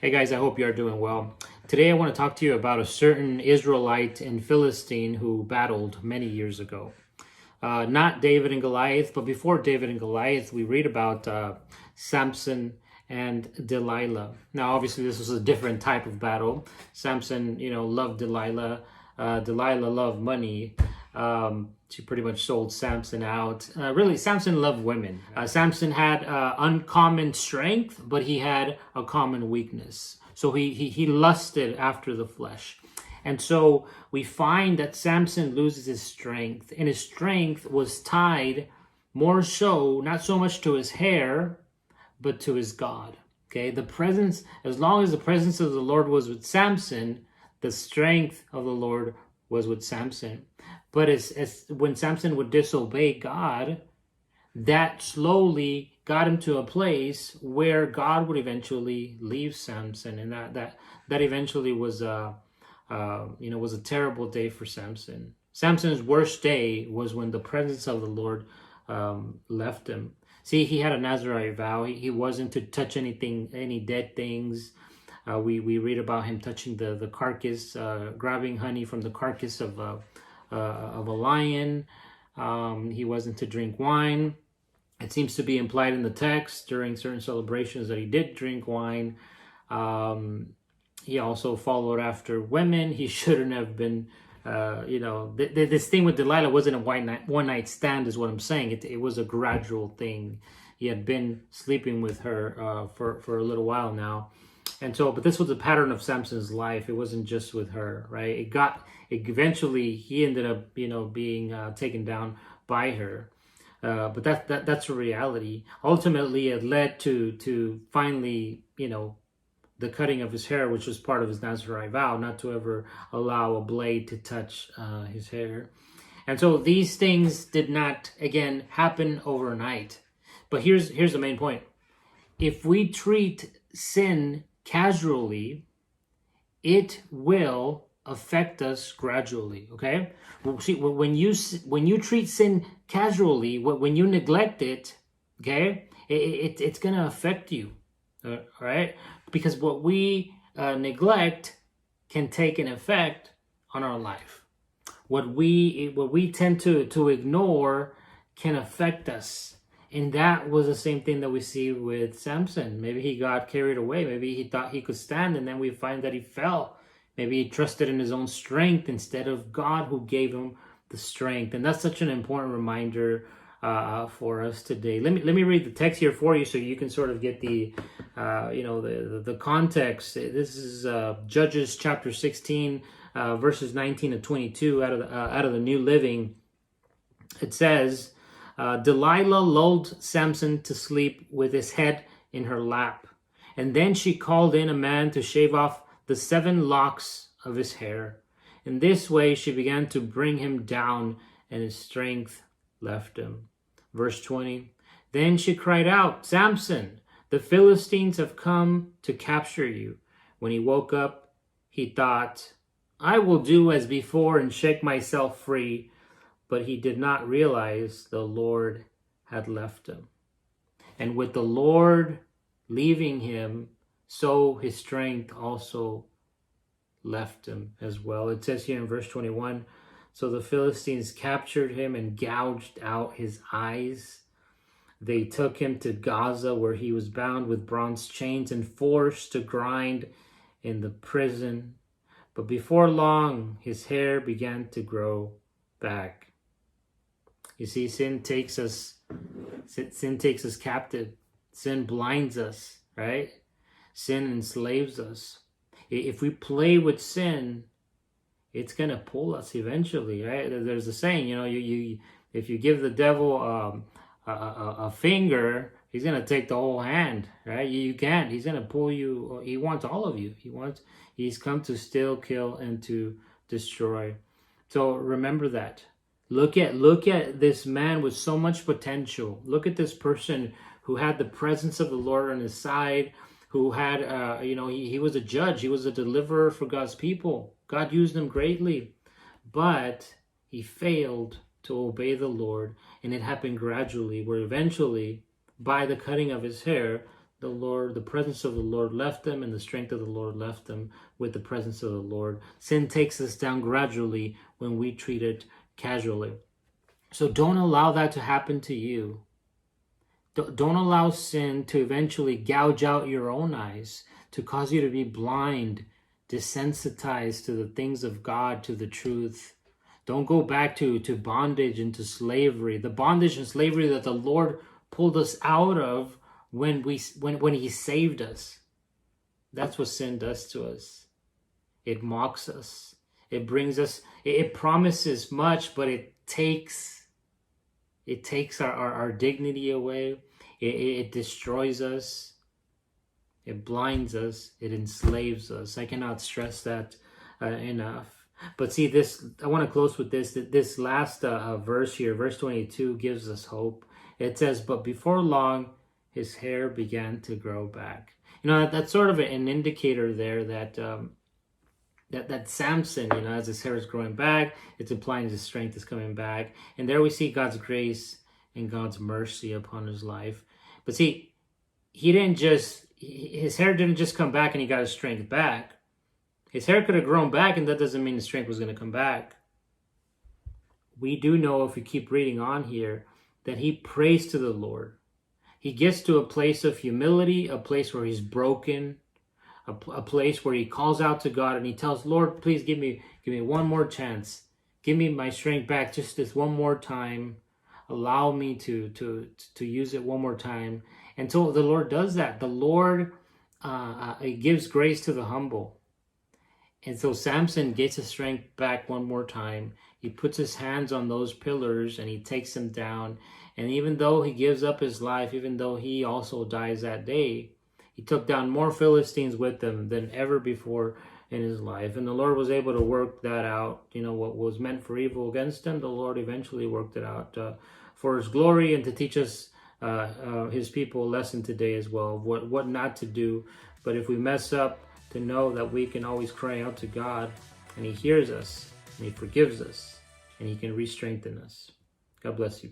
Hey guys, I hope you are doing well. Today I want to talk to you about a certain Israelite and Philistine who battled many years ago. Not David and Goliath, but before David and Goliath, we read about Samson and Delilah. Now, obviously, this was a different type of battle. Samson, loved Delilah. Delilah loved money. She pretty much sold Samson out. Really, Samson loved women. Samson had uncommon strength, but he had a common weakness. So he lusted after the flesh. And so we find that Samson loses his strength, and his strength was tied more so, not so much to his hair, but to his God. Okay, as long as the presence of the Lord was with Samson, the strength of the Lord was with Samson. But as when Samson would disobey God, that slowly got him to a place where God would eventually leave Samson, and that eventually was was a terrible day for Samson. Samson's worst day was when the presence of the Lord left him. See, he had a Nazarite vow. He wasn't to touch any dead things. We read about him touching the carcass, grabbing honey from the carcass of a lion. He wasn't to drink wine. It seems to be implied in the text during certain celebrations that he did drink wine. He also followed after women. He shouldn't have been, this thing with Delilah wasn't a one night stand is what I'm saying. It was a gradual thing. He had been sleeping with her for a little while now. And so, but this was a pattern of Samson's life. It wasn't just with her, right? Eventually he ended up, being taken down by her. But that's a reality. Ultimately, it led to finally, the cutting of his hair, which was part of his Nazarite vow, not to ever allow a blade to touch his hair. And so these things did not, again, happen overnight. But here's the main point. If we treat sin casually, it will affect us gradually, okay? See, when you treat sin casually, when you neglect it, okay, it's going to affect you, all right? Because what we neglect can take an effect on our life. What we tend to ignore can affect us. And that was the same thing that we see with Samson. Maybe he got carried away. Maybe he thought he could stand, and then we find that he fell. Maybe he trusted in his own strength instead of God who gave him the strength. And that's such an important reminder for us today. Let me read the text here for you so you can sort of get the context. This is Judges chapter 16, verses 19 to 22 out of the New Living. It says, Delilah lulled Samson to sleep with his head in her lap, and then she called in a man to shave off the 7 locks of his hair. In this way she began to bring him down, and his strength left him. Verse 20, then she cried out, Samson, the Philistines have come to capture you. When he woke up, he thought, I will do as before and shake myself free. But he did not realize the Lord had left him. And with the Lord leaving him, so his strength also left him as well. It says here in verse 21, so the Philistines captured him and gouged out his eyes. They took him to Gaza, where he was bound with bronze chains and forced to grind in the prison. But before long, his hair began to grow back. You see, sin takes us captive. Sin blinds us, right? Sin enslaves us. If we play with sin, it's gonna pull us eventually, right? There's a saying, you if you give the devil a finger, he's gonna take the whole hand, right? You can't. He's gonna pull you. He wants all of you. He's come to steal, kill, and to destroy. So remember that. Look at this man with so much potential. Look at this person who had the presence of the Lord on his side, who had, he was a judge. He was a deliverer for God's people. God used him greatly, but he failed to obey the Lord, and it happened gradually, where eventually, by the cutting of his hair, the presence of the Lord left them, and the strength of the Lord left them with the presence of the Lord. Sin takes us down gradually when we treat it casually. So don't allow that to happen to you. Don't allow sin to eventually gouge out your own eyes, to cause you to be blind, desensitized to the things of God, to the truth. Don't go back to bondage and to slavery, the bondage and slavery that the Lord pulled us out of when he saved us. That's what sin does to us. It mocks us. It brings us, it promises much, but it takes our dignity away. It destroys us. It blinds us. It enslaves us. I cannot stress that enough. But see, I want to close with this. This last verse here, verse 22, gives us hope. It says, but before long, his hair began to grow back. You know, that's sort of an indicator there that that Samson, you know, as his hair is growing back, it's implying his strength is coming back. And there we see God's grace and God's mercy upon his life. But see, his hair didn't just come back and he got his strength back. His hair could have grown back, and that doesn't mean the strength was going to come back. We do know, if we keep reading on here, that he prays to the Lord. He gets to a place of humility, a place where he's broken, a place where he calls out to God and he tells, Lord, please give me one more chance. Give me my strength back just this one more time. Allow me to use it one more time. And so the Lord does that. The Lord gives grace to the humble. And so Samson gets his strength back one more time. He puts his hands on those pillars and he takes them down. And even though he gives up his life, even though he also dies that day, he took down more Philistines with him than ever before in his life. And the Lord was able to work that out. You know, what was meant for evil against him, the Lord eventually worked it out for his glory, and to teach us, his people, a lesson today as well of what not to do. But if we mess up, to know that we can always cry out to God, and he hears us, and he forgives us, and he can re-strengthen us. God bless you.